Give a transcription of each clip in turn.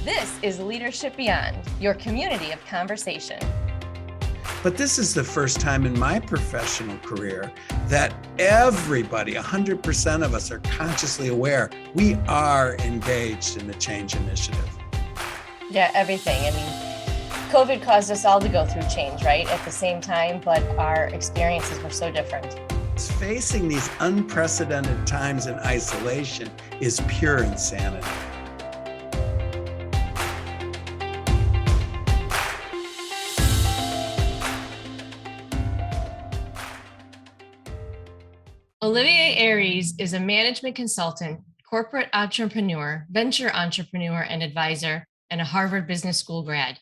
This is Leadership Beyond, your community of conversation. But this is the first time in my professional career that everybody, 100% of us, are consciously aware we are engaged in the change initiative. Yeah, everything. I mean, COVID caused us all to go through change, right? At the same time, but our experiences were so different. Facing these unprecedented times in isolation is pure insanity. Olivier Aries is a management consultant, corporate entrepreneur, venture entrepreneur, and advisor, and a Harvard Business School grad.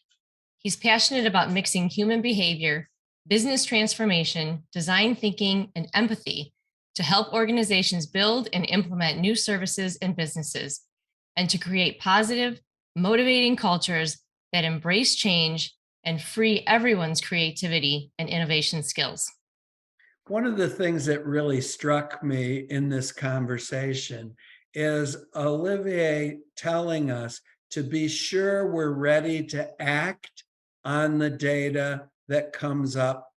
He's passionate about mixing human behavior, business transformation, design thinking, and empathy to help organizations build and implement new services and businesses, and to create positive, motivating cultures that embrace change and free everyone's creativity and innovation skills. One of the things that really struck me in this conversation is Olivier telling us to be sure we're ready to act on the data that comes up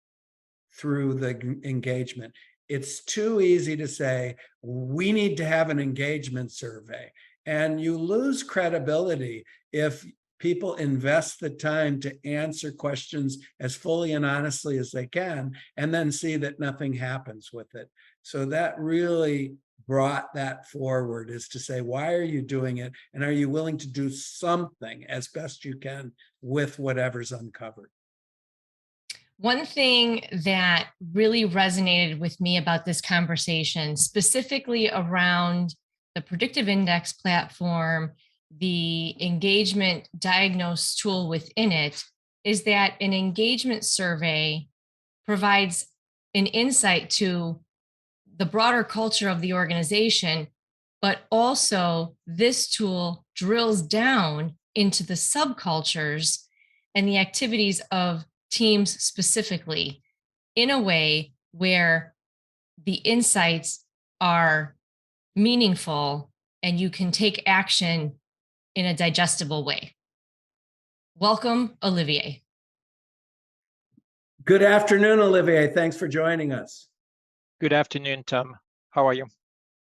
through the engagement. It's too easy to say, we need to have an engagement survey. And you lose credibility if people invest the time to answer questions as fully and honestly as they can, and then see that nothing happens with it. So that really brought that forward, is to say, why are you doing it? And are you willing to do something as best you can with whatever's uncovered? One thing that really resonated with me about this conversation, specifically around the Predictive Index platform, the engagement Diagnose tool within it, is that an engagement survey provides an insight to the broader culture of the organization, but also this tool drills down into the subcultures and the activities of teams specifically in a way where the insights are meaningful and you can take action in a digestible way. Welcome, Olivier. Good afternoon, Olivier. Thanks for joining us. Good afternoon, Tom. How are you?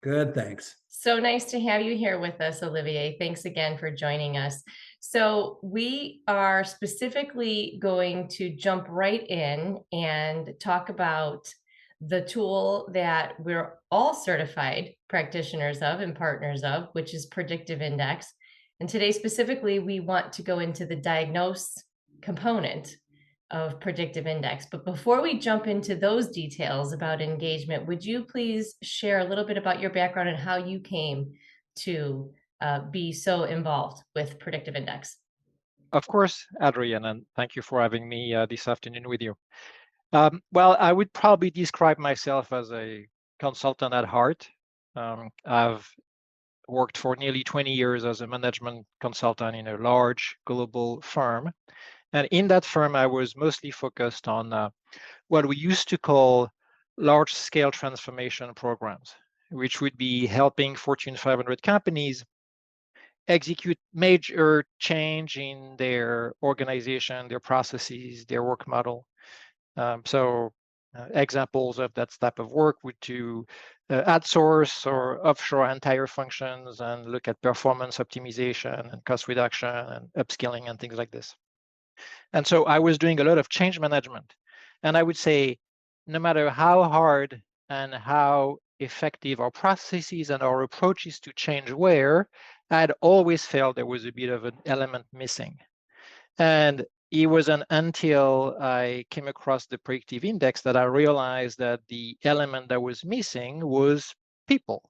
Good, thanks. So nice to have you here with us, Olivier. Thanks again for joining us. So we are specifically going to jump right in and talk about the tool that we're all certified practitioners of and partners of, which is Predictive Index. And today specifically, we want to go into the Diagnose component of Predictive Index. But before we jump into those details about engagement, would you please share a little bit about your background and how you came to be so involved with Predictive Index? Of course, Adrian, and thank you for having me this afternoon with you. Well, I would probably describe myself as a consultant at heart. I've worked for nearly 20 years as a management consultant in a large global firm. And in that firm, I was mostly focused on what we used to call large-scale transformation programs, which would be helping Fortune 500 companies execute major change in their organization, their processes, their work model. Examples of that type of work would to outsource or offshore entire functions and look at performance optimization and cost reduction and upskilling and things like this. And so I was doing a lot of change management. And I would say, no matter how hard and how effective our processes and our approaches to change were, I'd always felt there was a bit of an element missing. And it wasn't until I came across the Predictive Index that I realized that the element that was missing was people.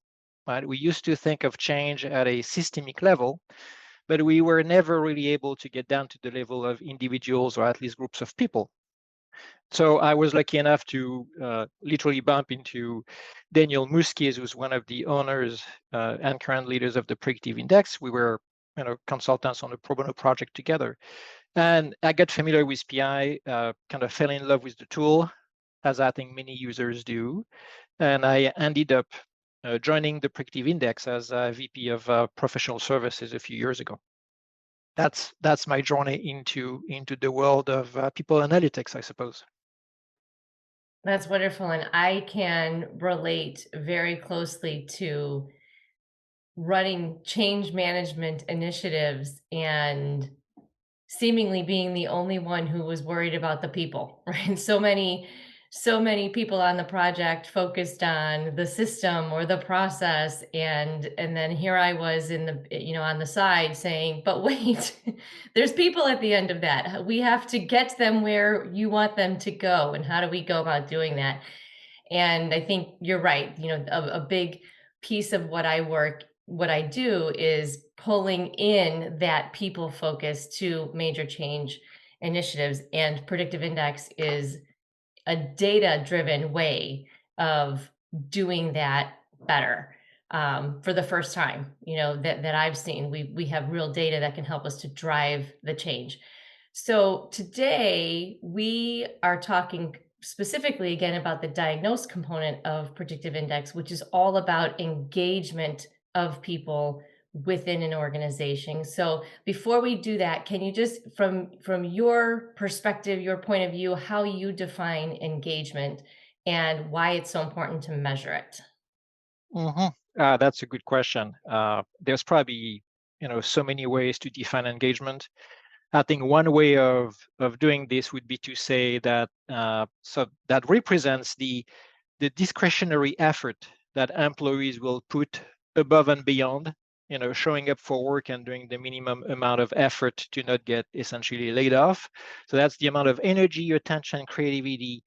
Right? We used to think of change at a systemic level, but we were never really able to get down to the level of individuals or at least groups of people. So I was lucky enough to literally bump into Daniel Muskies, who's one of the owners and current leaders of the Predictive Index. We were consultants on a pro bono project together. And I got familiar with PI, kind of fell in love with the tool, as I think many users do. And I ended up joining the Predictive Index as a VP of Professional Services a few years ago. that's my journey into the world of people analytics, I suppose. That's wonderful. And I can relate very closely to running change management initiatives and seemingly being the only one who was worried about the people, right? So many people on the project focused on the system or the process, and then here I was in the, on the side saying, but wait, there's people at the end of that. We have to get them where you want them to go, and how do we go about doing that? And I think you're right. A big piece of what I do is pulling in that people focus to major change initiatives. And Predictive Index is a data driven way of doing that better. For the first time, that I've seen, we have real data that can help us to drive the change. So today we are talking specifically again about the diagnose component of Predictive Index, which is all about engagement of people within an organization. So before we do that, can you just from your perspective, your point of view, how you define engagement and why it's so important to measure it? That's a good question. There's probably so many ways to define engagement. I think one way of doing this would be to say that so that represents the discretionary effort that employees will put above and beyond, showing up for work and doing the minimum amount of effort to not get essentially laid off. So that's the amount of energy, attention, creativity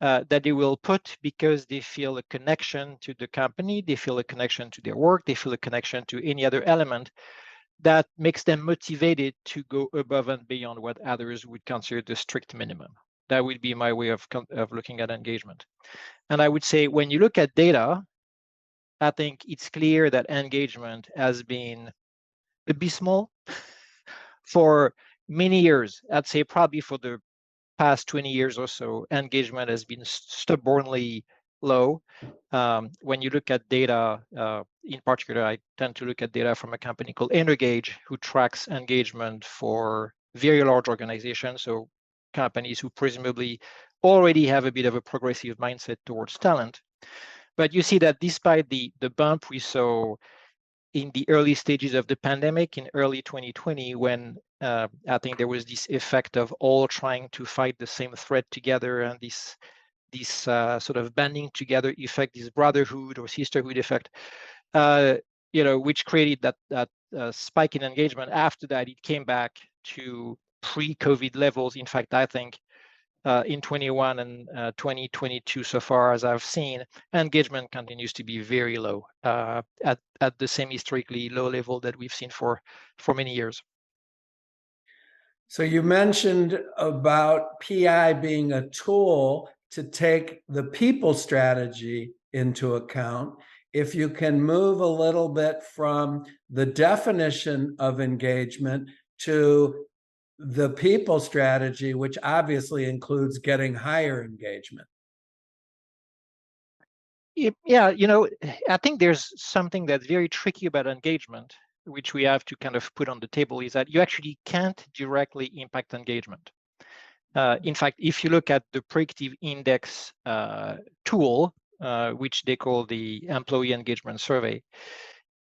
that they will put because they feel a connection to the company, they feel a connection to their work, they feel a connection to any other element that makes them motivated to go above and beyond what others would consider the strict minimum. That would be my way of looking at engagement. And I would say when you look at data, I think it's clear that engagement has been abysmal for many years. I'd say probably for the past 20 years or so, engagement has been stubbornly low. When you look at data, in particular, I tend to look at data from a company called Energage, who tracks engagement for very large organizations, so companies who presumably already have a bit of a progressive mindset towards talent. But you see that despite the bump we saw in the early stages of the pandemic in early 2020, when I think there was this effect of all trying to fight the same threat together, and this sort of banding together effect, this brotherhood or sisterhood effect, which created that spike in engagement. After that, it came back to pre-COVID levels. In fact, I think in 21 and 2022, so far as I've seen, engagement continues to be very low at the same historically low level that we've seen for many years. So you mentioned about PI being a tool to take the people strategy into account. If you can move a little bit from the definition of engagement to the people strategy, which obviously includes getting higher engagement. Yeah, I think there's something that's very tricky about engagement, which we have to kind of put on the table, is that you actually can't directly impact engagement. In fact, if you look at the Predictive Index tool, which they call the Employee Engagement Survey,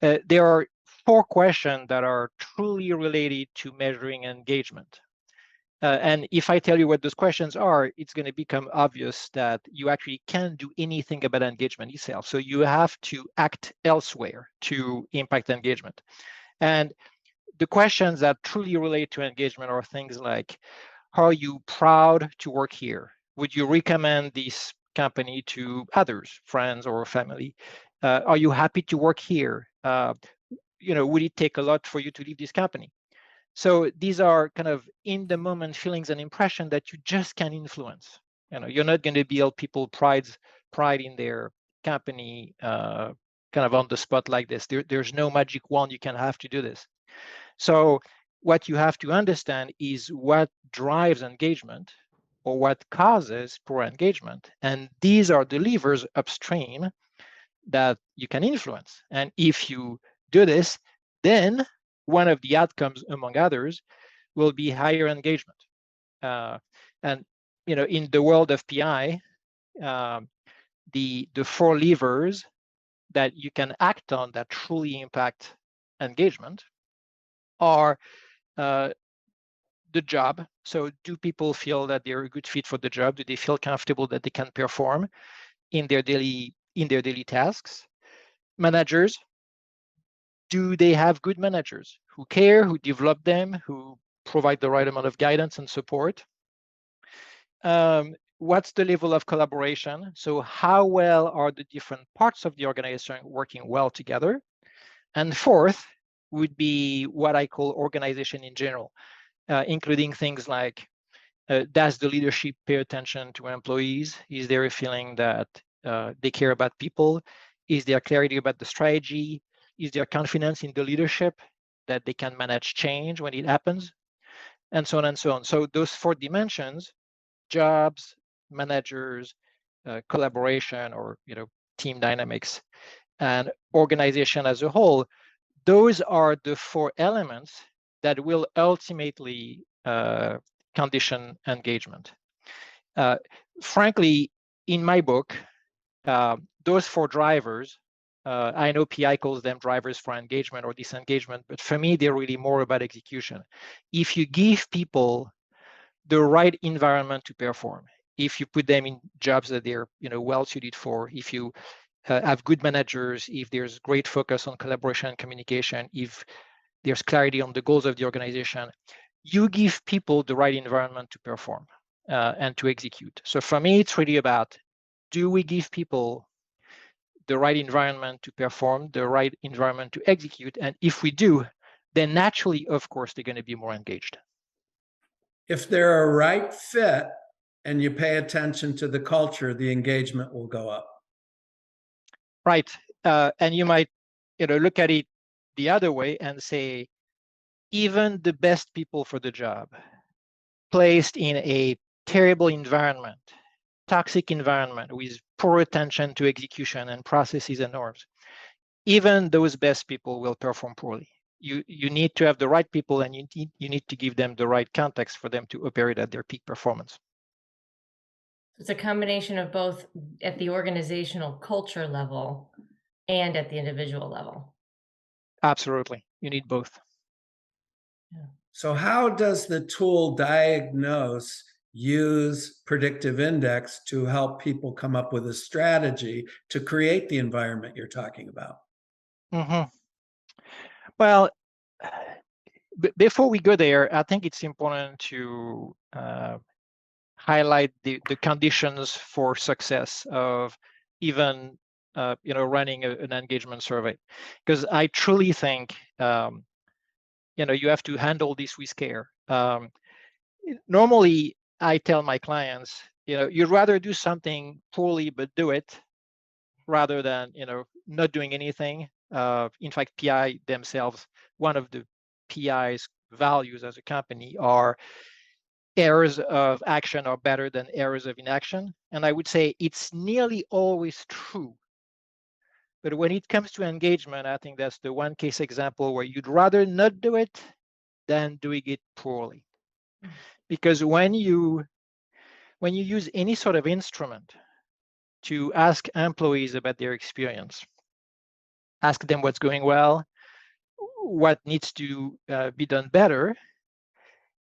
there are 4 questions that are truly related to measuring engagement. And if I tell you what those questions are, it's going to become obvious that you actually can't do anything about engagement itself. So you have to act elsewhere to impact engagement. And the questions that truly relate to engagement are things like, are you proud to work here? Would you recommend this company to others, friends or family? Are you happy to work here? Would it take a lot for you to leave this company? So these are kind of in the moment feelings and impression that you just can't influence. You're not going to build people pride in their company kind of on the spot like this. There's no magic wand you can have to do this. So what you have to understand is what drives engagement or what causes poor engagement. And these are the levers upstream that you can influence. And if you do this, then one of the outcomes, among others, will be higher engagement. And in the world of PI, the 4 levers that you can act on that truly impact engagement are the job. So do people feel that they're a good fit for the job? Do they feel comfortable that they can perform in their daily tasks? Managers, do they have good managers who care, who develop them, who provide the right amount of guidance and support? What's the level of collaboration? So how well are the different parts of the organization working well together? And fourth would be what I call organization in general, including things like, does the leadership pay attention to employees? Is there a feeling that they care about people? Is there clarity about the strategy? Is there confidence in the leadership that they can manage change when it happens? And so on and so on. So those 4 dimensions, jobs, managers, collaboration, or team dynamics, and organization as a whole, those are the 4 elements that will ultimately condition engagement. Frankly, in my book, those 4 drivers, I know PI calls them drivers for engagement or disengagement, but for me, they're really more about execution. If you give people the right environment to perform, if you put them in jobs that they're well suited for, if you have good managers, if there's great focus on collaboration and communication, if there's clarity on the goals of the organization, you give people the right environment to perform and to execute. So for me, it's really about, do we give people the right environment to perform, the right environment to execute? And if we do, then naturally, of course, they're going to be more engaged. If they're a right fit and you pay attention to the culture, the engagement will go up. Right. And you might look at it the other way and say, even the best people for the job, placed in a terrible environment, toxic environment with poor attention to execution and processes and norms, even those best people will perform poorly. You need to have the right people, and you need to give them the right context for them to operate at their peak performance. It's a combination of both at the organizational culture level and at the individual level. Absolutely. You need both. Yeah. So how does the tool Diagnose use predictive index to help people come up with a strategy to create the environment you're talking about? Mm-hmm. Well, before we go there, I think it's important to highlight the conditions for success of even running an engagement survey, because I truly think you have to handle this with care. Normally, I tell my clients, you'd rather do something poorly but do it rather than not doing anything. In fact, PI themselves, one of the PI's values as a company are errors of action are better than errors of inaction. And I would say it's nearly always true. But when it comes to engagement, I think that's the one case example where you'd rather not do it than doing it poorly. Because when you use any sort of instrument to ask employees about their experience, ask them what's going well, what needs to be done better,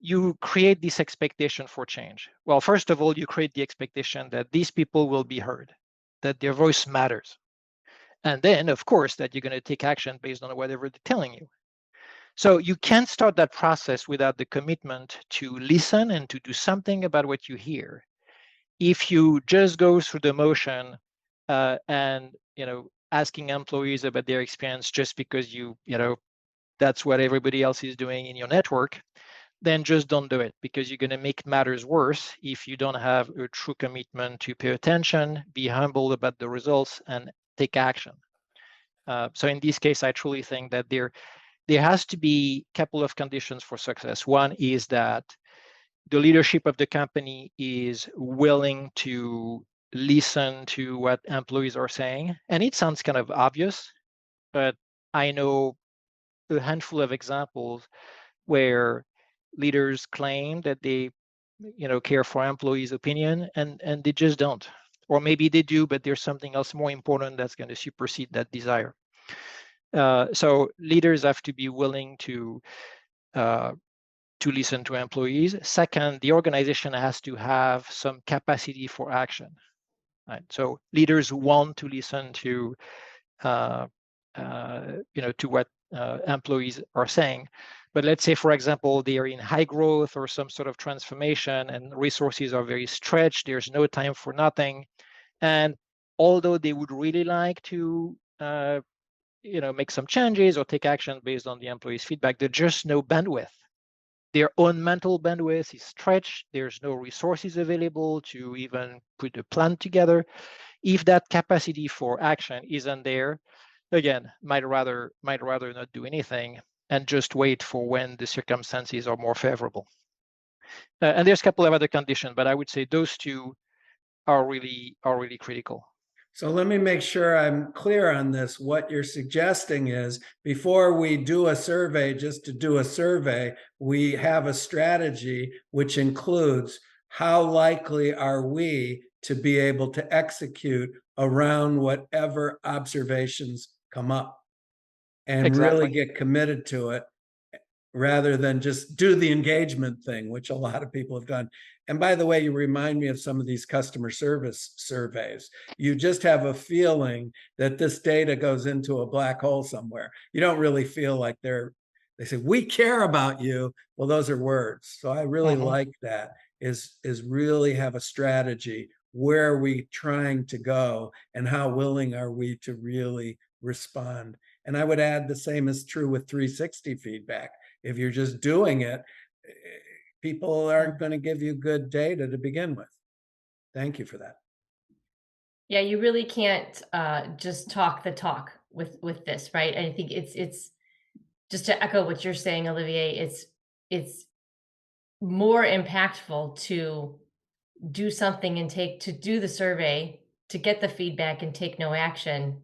you create this expectation for change. Well, first of all, you create the expectation that these people will be heard, that their voice matters. And then, of course, that you're going to take action based on whatever they're telling you. So you can't start that process without the commitment to listen and to do something about what you hear. If you just go through the motion and asking employees about their experience just because that's what everybody else is doing in your network, then just don't do it, because you're going to make matters worse if you don't have a true commitment to pay attention, be humble about the results, and take action. So in this case, I truly think that there has to be a couple of conditions for success. One is that the leadership of the company is willing to listen to what employees are saying. And it sounds kind of obvious, but I know a handful of examples where leaders claim that they, care for employees' opinion, and they just don't. Or maybe they do, but there's something else more important that's going to supersede that desire. So leaders have to be willing to listen to employees. Second, the organization has to have some capacity for action. Right? So leaders want to listen to, to what employees are saying. But let's say, for example, they are in high growth or some sort of transformation and resources are very stretched. There's no time for nothing. And although they would really like to, make some changes or take action based on the employees' feedback, there's just no bandwidth. Their own mental bandwidth is stretched. There's no resources available to even put a plan together. If that capacity for action isn't there, again, might rather not do anything and just wait for when the circumstances are more favorable. And there's a couple of other conditions, but I would say those two are really critical. So let me make sure I'm clear on this. What you're suggesting is before we do a survey, just to do a survey, we have a strategy which includes how likely are we to be able to execute around whatever observations come up and Exactly. really get committed to it rather than just do the engagement thing, which a lot of people have done. And by the way, you remind me of some of these customer service surveys. You just have a feeling that this data goes into a black hole somewhere. You don't really feel like they say, we care about you. Well, those are words. So I really like that is really have a strategy. Where are we trying to go and how willing are we to really respond? And I would add the same is true with 360 feedback. If you're just doing it, people aren't going to give you good data to begin with. Thank you for that. Yeah, you really can't just talk the talk with this, right? I think it's just to echo what you're saying, Olivier. It's more impactful to do something and to do the survey, to get the feedback and take no action,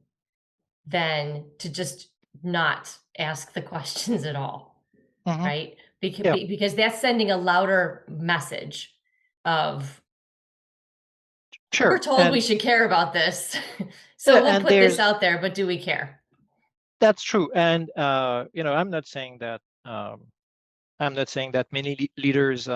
than to just not ask the questions at all, right? Because that's sending a louder message of, sure, we're told we should care about this. So we'll put this out there, but do we care? That's true. And, I'm not saying that many leaders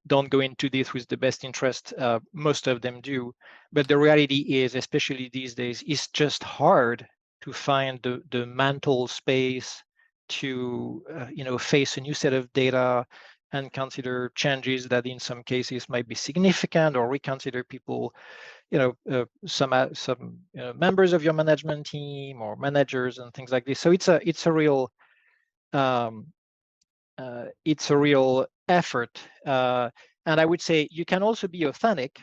don't go into this with the best interest. Most of them do. But the reality is, especially these days, it's just hard to find the mental space to, face a new set of data and consider changes that in some cases might be significant, or reconsider people, some members of your management team or managers and things like this. So it's a real effort. And I would say you can also be authentic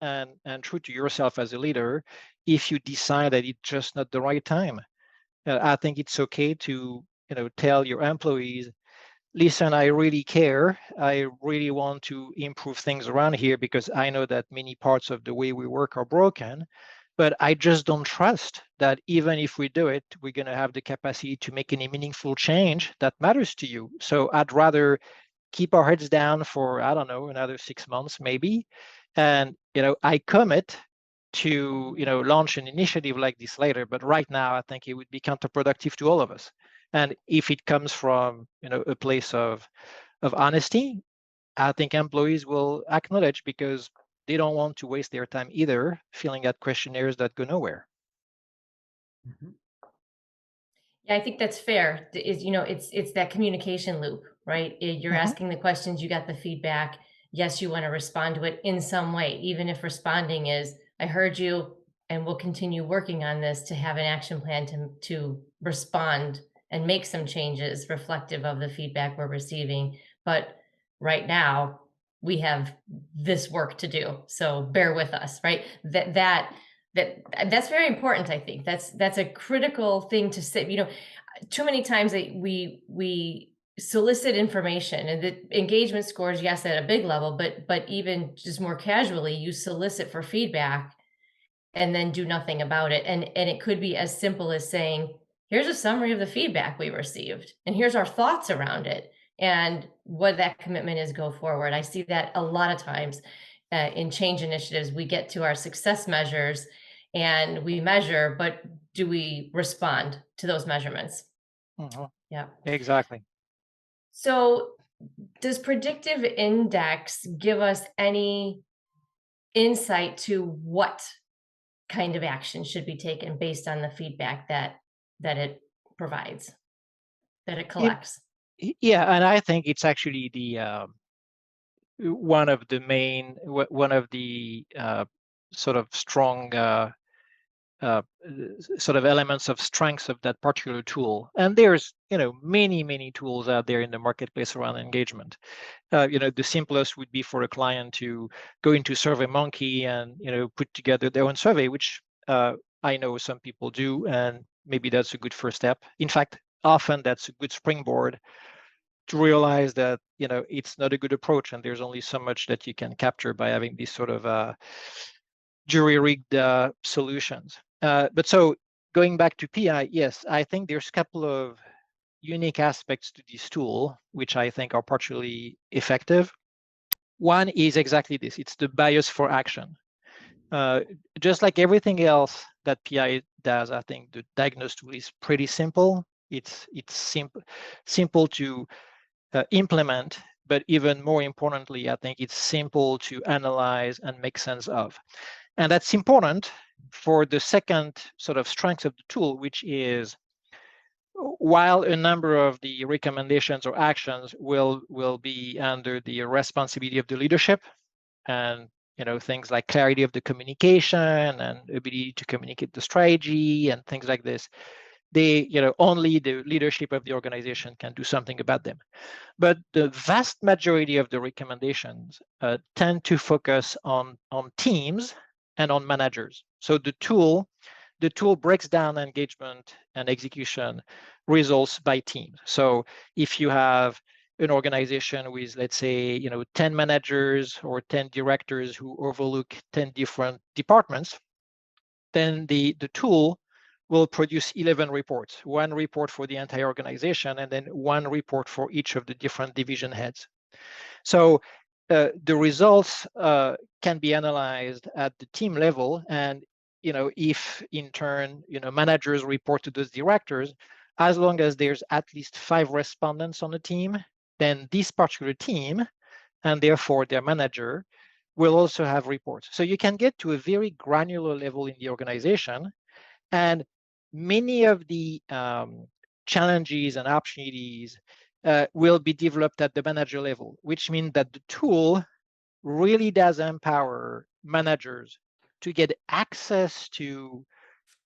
and true to yourself as a leader if you decide that it's just not the right time. I think it's okay to tell your employees, listen, I really care. I really want to improve things around here because I know that many parts of the way we work are broken, but I just don't trust that even if we do it, we're going to have the capacity to make any meaningful change that matters to you. So I'd rather keep our heads down for, I don't know, another 6 months maybe. And, I commit to, launch an initiative like this later. But right now, I think it would be counterproductive to all of us. And if it comes from, a place of honesty, I think employees will acknowledge, because they don't want to waste their time either filling out questionnaires that go nowhere. Yeah, I think that's fair. It's that communication loop, right? You're asking the questions, you got the feedback. Yes, you want to respond to it in some way, even if responding is, I heard you and we'll continue working on this to have an action plan to respond and make some changes reflective of the feedback we're receiving. But right now we have this work to do. So bear with us, right? That's very important. I think that's a critical thing to say. Too many times we solicit information, and the engagement scores, yes, at a big level, but even just more casually, you solicit for feedback and then do nothing about it. And it could be as simple as saying, here's a summary of the feedback we received, and here's our thoughts around it, and what that commitment is go forward. I see that a lot of times in change initiatives. We get to our success measures and we measure, but do we respond to those measurements? Mhm. Yeah. Exactly. So, does predictive index give us any insight to what kind of action should be taken based on the feedback that it provides, that it It- collects? yeah, and I think it's actually the one of the main, one of the sort of strong uh, sort of elements of strengths of that particular tool. And there's, many tools out there in the marketplace around engagement. The simplest would be for a client to go into SurveyMonkey and, put together their own survey, which I know some people do, and maybe that's a good first step. In fact, often that's a good springboard to realize that, it's not a good approach, and there's only so much that you can capture by having these sort of jury-rigged solutions. But so going back to PI, yes, I think there's a couple of unique aspects to this tool, which I think are partially effective. One is exactly this: it's the bias for action. Just like everything else that PI does, I think the Diagnose tool is pretty simple. It's simple to implement, but even more importantly, I think it's simple to analyze and make sense of. And that's important for the second sort of strength of the tool, which is, while a number of the recommendations or actions will be under the responsibility of the leadership, and things like clarity of the communication and ability to communicate the strategy and things like this, they only the leadership of the organization can do something about them. But the vast majority of the recommendations tend to focus on teams and on managers. So the tool breaks down engagement and execution results by team. So if you have an organization with, let's say, 10 managers or 10 directors who overlook 10 different departments, then the tool will produce 11 reports, one report for the entire organization, and then one report for each of the different division heads. So the results can be analyzed at the team level, and if in turn managers report to those directors, as long as there's at least 5 respondents on the team, then this particular team, and therefore their manager, will also have reports. So you can get to a very granular level in the organization, and many of the challenges and opportunities will be developed at the manager level, which means that the tool really does empower managers to get access to,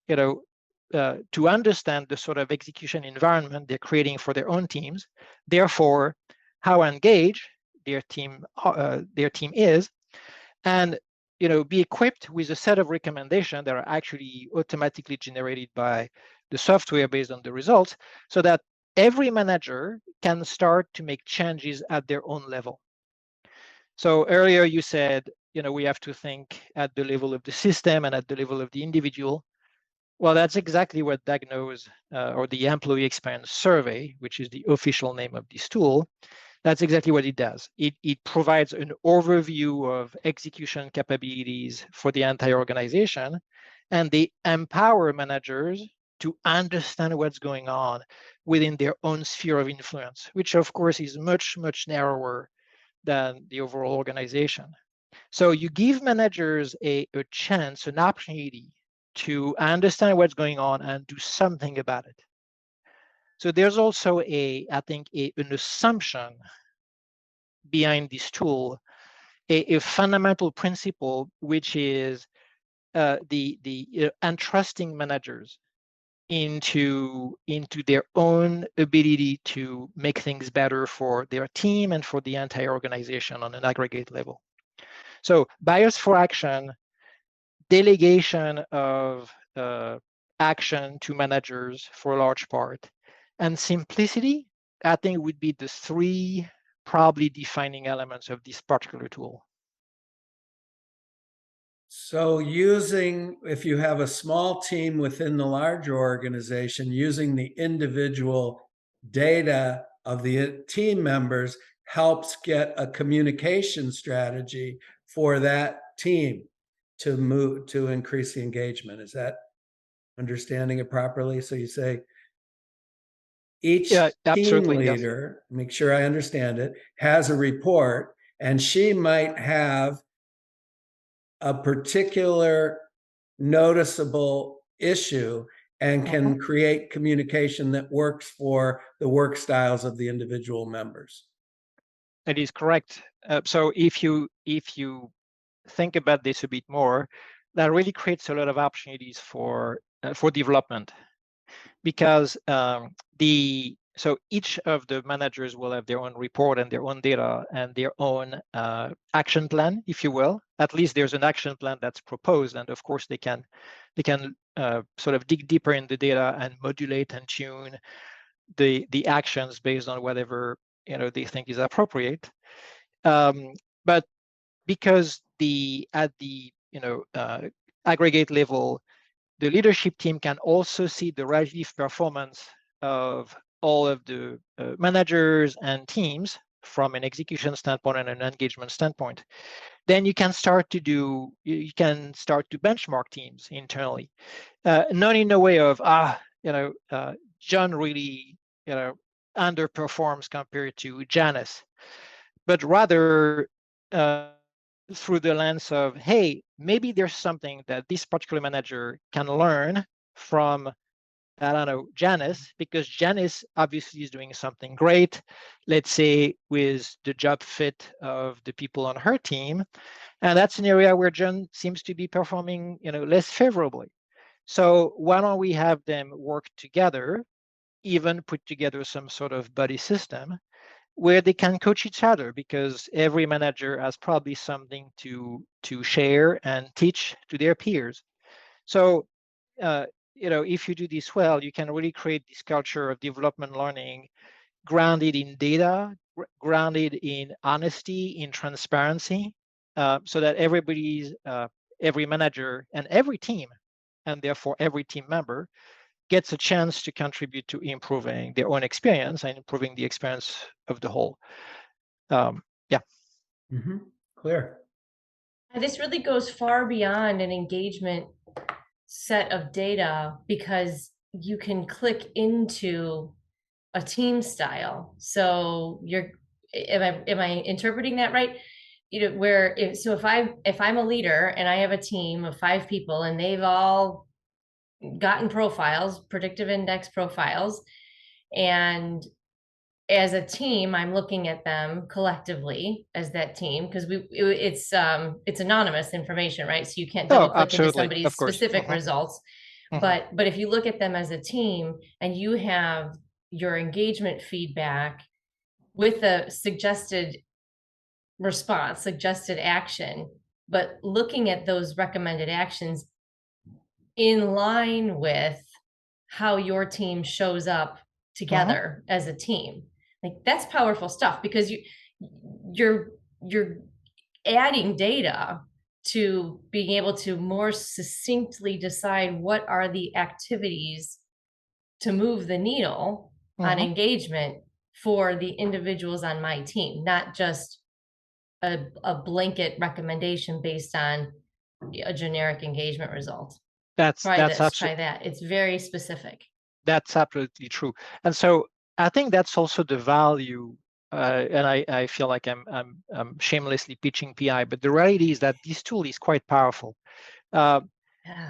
to understand the sort of execution environment they're creating for their own teams, therefore how engaged their team is, and be equipped with a set of recommendations that are actually automatically generated by the software based on the results, so that every manager can start to make changes at their own level. So earlier you said, we have to think at the level of the system and at the level of the individual. Well, that's exactly what Diagnose or the Employee Experience Survey, which is the official name of this tool, that's exactly what it does. It provides an overview of execution capabilities for the entire organization, and they empower managers to understand what's going on within their own sphere of influence, which of course is much, much narrower than the overall organization. So you give managers a chance, an opportunity to understand what's going on and do something about it. So there's also I think an assumption behind this tool, a fundamental principle, which is the entrusting managers into their own ability to make things better for their team and for the entire organization on an aggregate level. So bias for action, delegation of action to managers for a large part, and simplicity, I think, would be the 3 probably defining elements of this particular tool. So if you have a small team within the larger organization, using the individual data of the team members helps get a communication strategy for that team to increase the engagement. Is that understanding it properly? So you say each Yeah, team absolutely. Yes. leader, make sure I understand it, has a report, and she might have a particular noticeable issue and can create communication that works for the work styles of the individual members. It is correct. So if you think about this a bit more, that really creates a lot of opportunities for development, because so each of the managers will have their own report and their own data and their own action plan, if you will. At least there's an action plan that's proposed, and of course they can sort of dig deeper in the data and modulate and tune the actions based on whatever they think is appropriate. But because at the aggregate level, the leadership team can also see the relative performance of all of the managers and teams from an execution standpoint and an engagement standpoint. Then you can start to benchmark teams internally, not in a way of John really underperforms compared to Janice, but rather through the lens of, hey, maybe there's something that this particular manager can learn from, I don't know, Janice, because Janice obviously is doing something great, let's say with the job fit of the people on her team. And that's an area where John seems to be performing, less favorably. So why don't we have them work together, even put together some sort of buddy system where they can coach each other, because every manager has probably something to share and teach to their peers. So, if you do this well, you can really create this culture of development learning grounded in data, grounded in honesty, in transparency, so that every manager and every team, and therefore every team member, gets a chance to contribute to improving their own experience and improving the experience of the whole. Yeah. Mm-hmm. Clear. This really goes far beyond an engagement set of data, because you can click into a team style. So am I interpreting that right? If I'm a leader and I have a team of 5 people and they've all gotten profiles, predictive index profiles, and as a team, I'm looking at them collectively as that team, because it's anonymous information, right? So you can't double click into somebody's specific results. But if you look at them as a team and you have your engagement feedback with a suggested response, suggested action, but looking at those recommended actions in line with how your team shows up together as a team, like that's powerful stuff, because you're adding data to being able to more succinctly decide what are the activities to move the needle on engagement for the individuals on my team, not just a blanket recommendation based on a generic engagement result. Try this, try that. It's very specific. That's absolutely true. And so I think that's also the value, and I feel like I'm shamelessly pitching PI, but the reality is that this tool is quite powerful.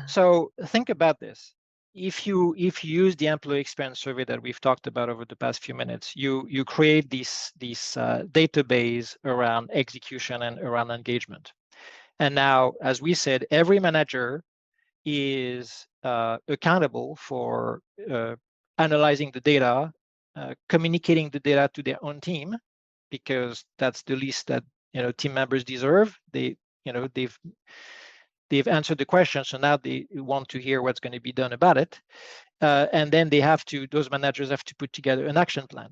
So think about this. If you use the employee experience survey that we've talked about over the past few minutes, you create this database around execution and around engagement. And now, as we said, every manager is accountable for analyzing the data, communicating the data to their own team, because that's the least that team members deserve. They've answered the question, so now they want to hear what's going to be done about it. And then those managers have to put together an action plan.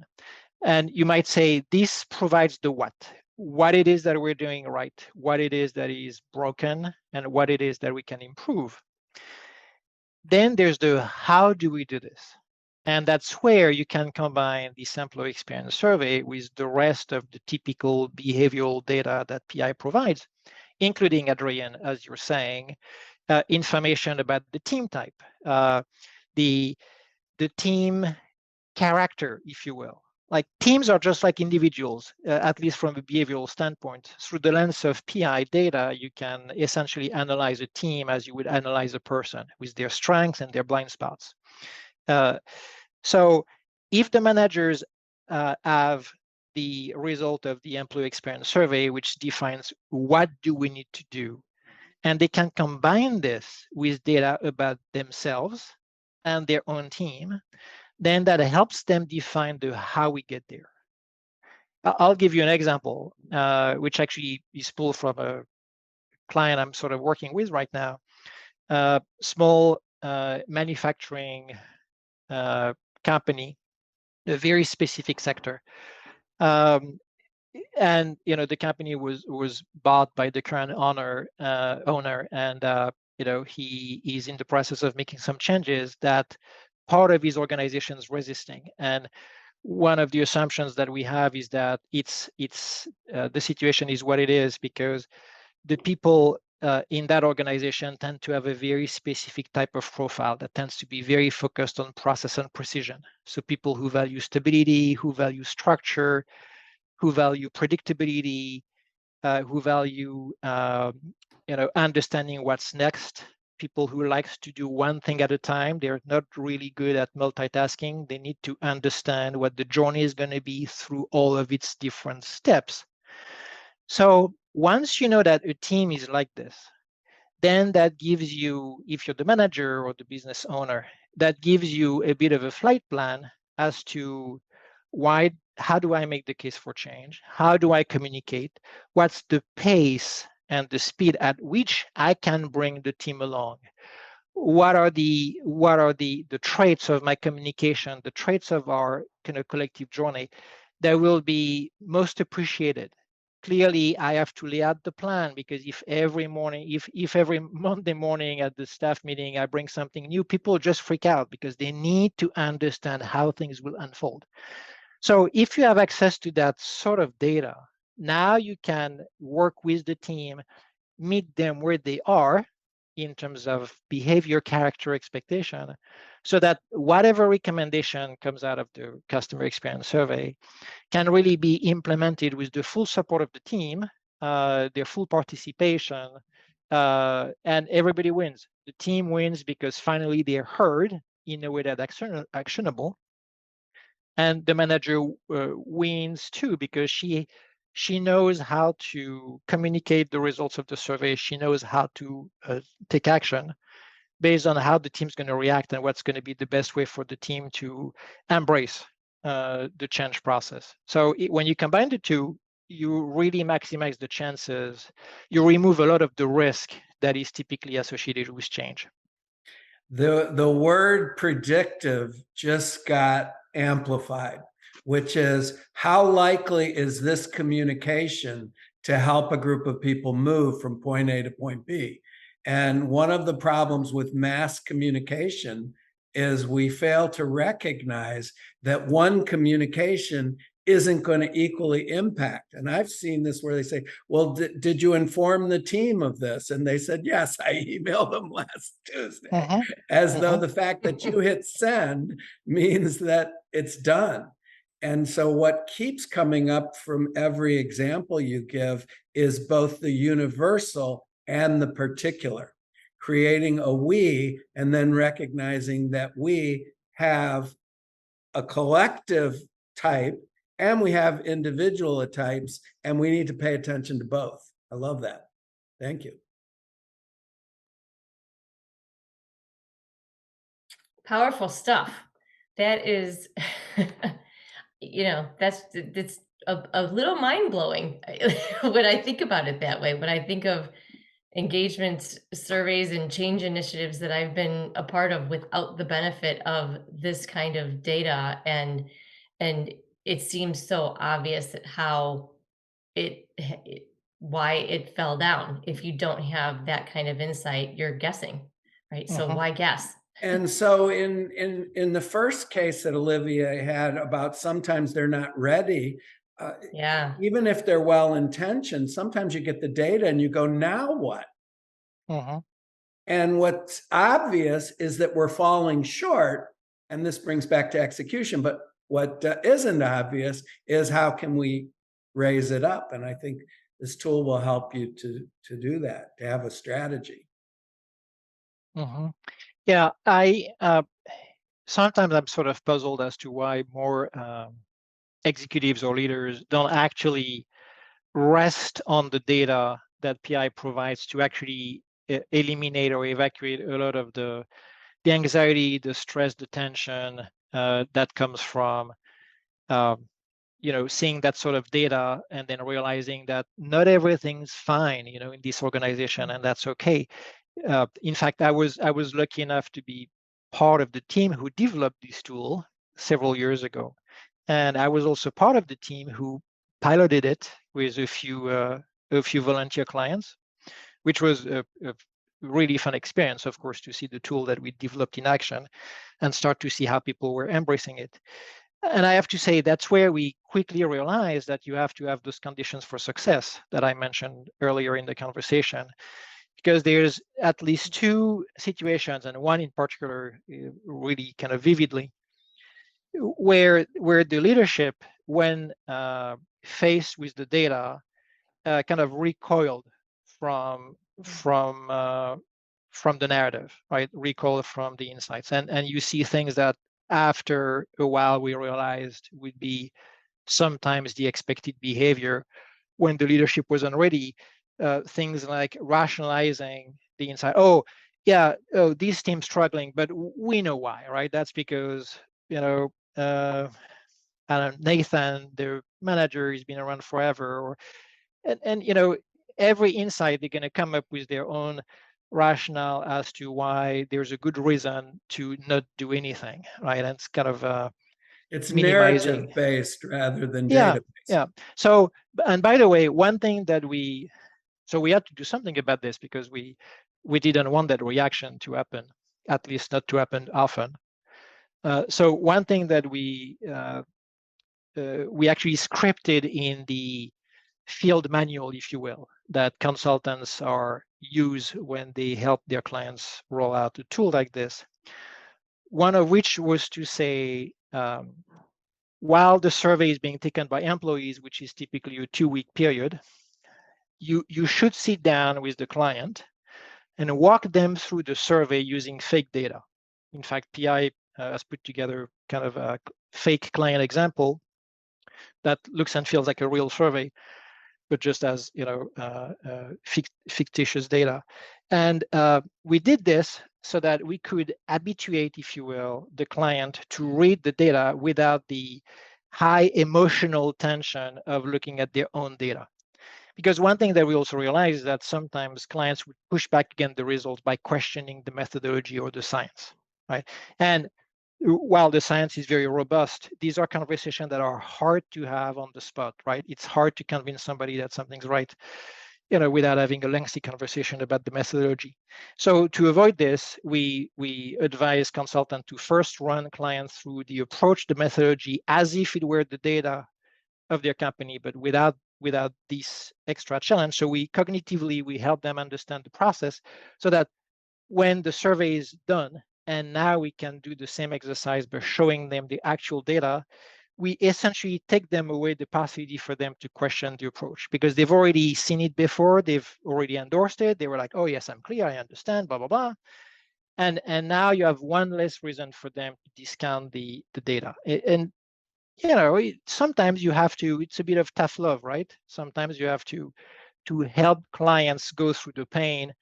And you might say, this provides the what? what it is that we're doing right, what it is that is broken, and what it is that we can improve. Then there's the how do we do this? And that's where you can combine this employee experience survey with the rest of the typical behavioral data that PI provides, including, Adrian, as you're saying, information about the team type, the team character, if you will. Like teams are just like individuals, at least from a behavioral standpoint. Through the lens of PI data, you can essentially analyze a team as you would analyze a person with their strengths and their blind spots. So if the managers have the result of the employee experience survey, which defines what do we need to do, and they can combine this with data about themselves and their own team, then that helps them define the how we get there. I'll give you an example, which actually is pulled from a client I'm sort of working with right now. Small manufacturing company, a very specific sector. And the company was bought by the current owner, and he is in the process of making some changes that part of his organization is resisting. And one of the assumptions that we have is that the situation is what it is because the people in that organization tend to have a very specific type of profile that tends to be very focused on process and precision. So people who value stability, who value structure, who value predictability, who value understanding what's next. People who likes to do one thing at a time. They're not really good at multitasking. They need to understand what the journey is going to be through all of its different steps. So once you know that a team is like this, then that gives you, if you're the manager or the business owner, that gives you a bit of a flight plan as to how do I make the case for change? How do I communicate? What's the pace and the speed at which I can bring the team along? What are the traits of my communication, the traits of our kind of collective journey that will be most appreciated? Clearly, I have to lay out the plan because if every Monday morning at the staff meeting I bring something new, people just freak out because they need to understand how things will unfold. So if you have access to that sort of data, now you can work with the team, meet them where they are in terms of behavior, character, expectation, so that whatever recommendation comes out of the customer experience survey can really be implemented with the full support of the team, their full participation, and everybody wins. The team wins because finally they're heard in a way that's actionable. And the manager wins too because she knows how to communicate the results of the survey. She knows how to take action based on how the team's going to react and what's going to be the best way for the team to embrace the change process. So when you combine the two, you really maximize the chances. You remove a lot of the risk that is typically associated with change. The word predictive just got amplified, which is how likely is this communication to help a group of people move from point A to point B? And one of the problems with mass communication is we fail to recognize that one communication isn't going to equally impact. And I've seen this where they say, well, did you inform the team of this? And they said, yes, I emailed them last Tuesday, as though the fact that you hit send means that it's done. And so what keeps coming up from every example you give is both the universal and the particular, creating a we, and then recognizing that we have a collective type and we have individual types, and we need to pay attention to both. I love that. Thank you. Powerful stuff. That is, it's a little mind blowing when I think about it that way. When I think of engagement surveys and change initiatives that I've been a part of without the benefit of this kind of data, and it seems so obvious that how why it fell down. If you don't have that kind of insight, you're guessing, right? So Mhm. why guess? And so in the first case that Olivier had about sometimes they're not ready, Yeah. even if they're well-intentioned, sometimes you get the data and you go, "Now what?" Mhm. And what's obvious is that we're falling short, and this brings back to execution, but what isn't obvious is how can we raise it up? And I think this tool will help you to do that, to have a strategy. Mhm. Yeah, I sometimes I'm sort of puzzled as to why more executives or leaders don't actually rest on the data that PI provides to actually eliminate or evacuate a lot of the anxiety, the stress, the tension that comes from um, seeing that sort of data and then realizing that not everything's fine, in this organization, and that's okay. In fact, I was lucky enough to be part of the team who developed this tool several years ago, and I was also part of the team who piloted it with a few volunteer clients, which was a really fun experience, of course, to see the tool that we developed in action and start to see how people were embracing it. And I have to say, that's where we quickly realized that you have to have those conditions for success that I mentioned earlier in the conversation, because there's at least two situations, and one in particular really kind of vividly, where the leadership, when faced with the data, kind of recoiled from from uh, from the narrative, right? Recoiled from the insights, and you see things that after a while we realized would be sometimes the expected behavior when the leadership wasn't ready. Things like rationalizing the insight. Oh, yeah, oh, this team's struggling, but we know why, right? That's because, I don't know, Nathan, their manager, has been around forever, and every insight they're going to come up with their own rationale as to why there's a good reason to not do anything, right? And it's kind of It's minimizing. narrative-based rather than Yeah, data-based. yeah. So, and by the way, one thing that we had to do something about this, because we didn't want that reaction to happen, at least not to happen often. So one thing that we actually scripted in the field manual, if you will, that consultants use when they help their clients roll out a tool like this. One of which was to say, while the survey is being taken by employees, which is typically a 2-week period, you should sit down with the client and walk them through the survey using fake data. In fact, PI has put together kind of a fake client example that looks and feels like a real survey, but just as fictitious data. And we did this so that we could habituate, if you will, the client to read the data without the high emotional tension of looking at their own data. Because one thing that we also realize is that sometimes clients would push back against the results by questioning the methodology or the science, right? And while the science is very robust, these are conversations that are hard to have on the spot, right? It's hard to convince somebody that something's right, without having a lengthy conversation about the methodology. So to avoid this, we advise consultants to first run clients through the approach, the methodology, as if it were the data of their company, but without this extra challenge. So we cognitively help them understand the process, so that when the survey is done and now we can do the same exercise by showing them the actual data, we essentially take them away the possibility for them to question the approach, because they've already seen it before, they've already endorsed it, they were like, oh yes, I'm clear, I understand, blah blah blah. And now you have one less reason for them to discount the data. And sometimes you have to, it's a bit of tough love, right? Sometimes you have to help clients go through the pain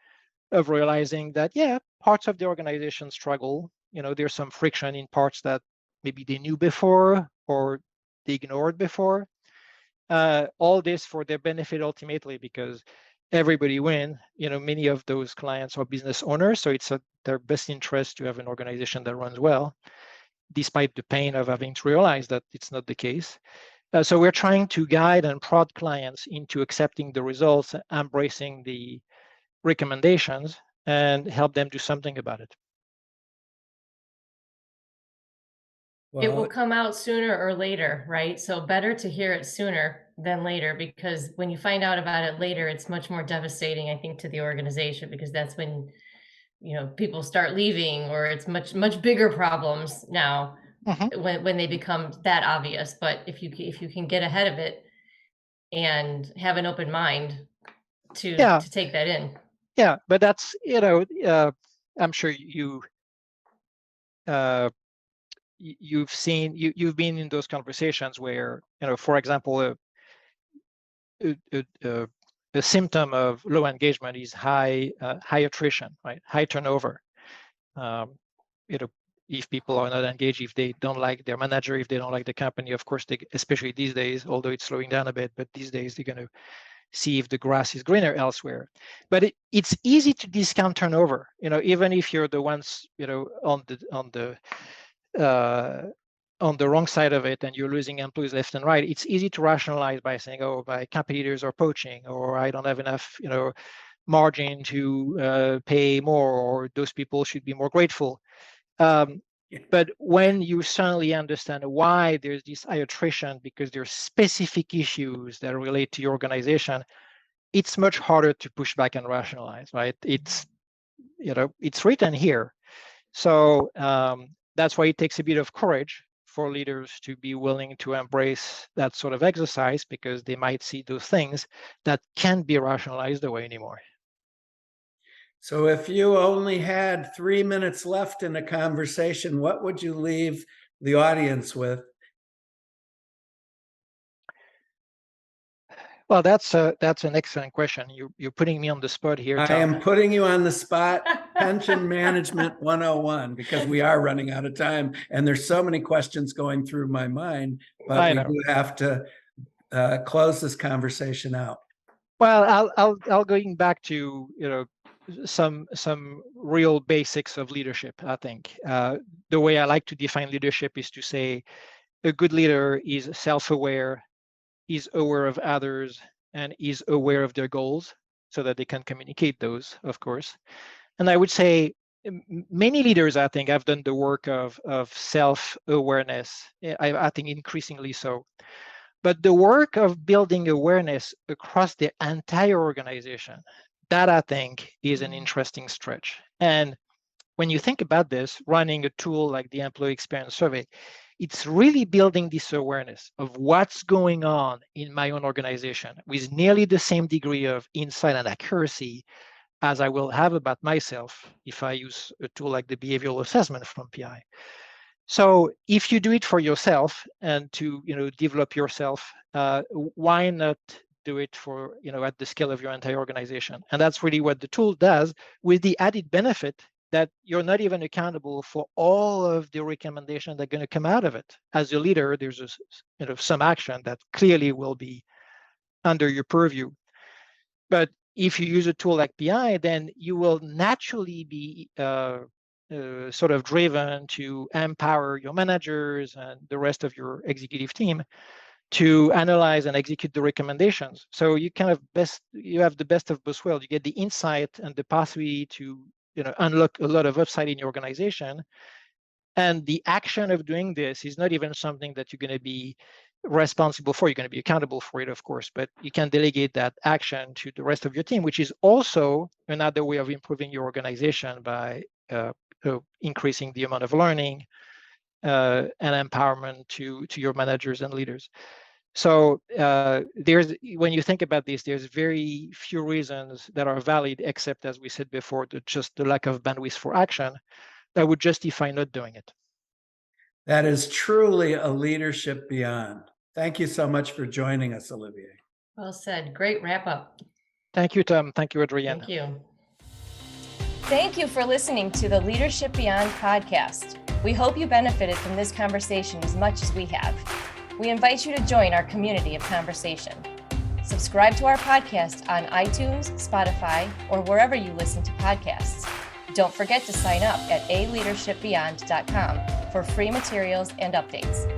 of realizing that, yeah, parts of the organization struggle. There's some friction in parts that maybe they knew before or they ignored before. All this for their benefit ultimately, because everybody win. Many of those clients are business owners, so it's their best interest to have an organization that runs well, despite the pain of having to realize that it's not the case. So we're trying to guide and prod clients into accepting the results, embracing the recommendations, and help them do something about it. It will Well, come out sooner or later, right? So better to hear it sooner than later, because when you find out about it later, it's much more devastating, I think, to the organization, because that's when, people start leaving, or it's much bigger problems now when they become that obvious. But if you can get ahead of it and have an open mind Yeah, to take that in. yeah, but that's, I'm sure you've been in those conversations where, for example, a symptom of low engagement is high attrition, right? High turnover. If people are not engaged, if they don't like their manager, if they don't like the company, of course, especially these days, although it's slowing down a bit, but these days they're going to see if the grass is greener elsewhere. But it's easy to discount turnover, even if you're the ones, on the wrong side of it and you're losing employees left and right. It's easy to rationalize by saying, oh, my competitors are poaching, or I don't have enough, margin to pay more, or those people should be more grateful. But when you suddenly understand why there's this high attrition, because there's specific issues that relate to your organization, it's much harder to push back and rationalize, right? It's written here. So that's why it takes a bit of courage for leaders to be willing to embrace that sort of exercise, because they might see those things that can't be rationalized away anymore. so if you only had 3 minutes left in a conversation, what would you leave the audience with? Well, that's an excellent question. You're putting me on the spot here, Tom. I am putting you on the spot. Pension Management 101, because we are running out of time and there's so many questions going through my mind, but we do have to close this conversation out. Well, I'll going back to some real basics of leadership. I think the way I like to define leadership is to say a good leader is self-aware, is aware of others, and is aware of their goals, so that they can communicate those, of course. And I would say many leaders, I think, have done the work of self-awareness. I think increasingly so. But the work of building awareness across the entire organization, that I think is an interesting stretch. And when you think about this, running a tool like the Employee Experience Survey, it's really building this awareness of what's going on in my own organization with nearly the same degree of insight and accuracy as I will have about myself if I use a tool like the behavioral assessment from PI. So if you do it for yourself and to develop yourself, why not do it for at the scale of your entire organization? And that's really what the tool does, with the added benefit that you're not even accountable for all of the recommendations that are going to come out of it. As a leader, there's some action that clearly will be under your purview. But if you use a tool like PI, then you will naturally be sort of driven to empower your managers and the rest of your executive team to analyze and execute the recommendations. So you have the best of both worlds. You get the insight and the possibility to unlock a lot of upside in your organization. And the action of doing this is not even something that you're going to be responsible for. You're going to be accountable for it, of course, but you can delegate that action to the rest of your team, which is also another way of improving your organization by increasing the amount of learning and empowerment to your managers and leaders. So when you think about this, there's very few reasons that are valid, except, as we said before, just the lack of bandwidth for action that would justify not doing it. That is truly a leadership beyond. Thank you so much for joining us, Olivier. Well said. Great wrap up. Thank you, Tom. Thank you, Adrienne. Thank you. Thank you for listening to the Leadership Beyond podcast. We hope you benefited from this conversation as much as we have. We invite you to join our community of conversation. Subscribe to our podcast on iTunes, Spotify, or wherever you listen to podcasts. Don't forget to sign up at aleadershipbeyond.com for free materials and updates.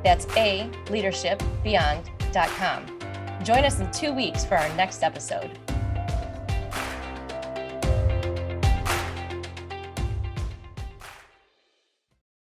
That's aleadershipbeyond.com. Join us in 2 weeks for our next episode.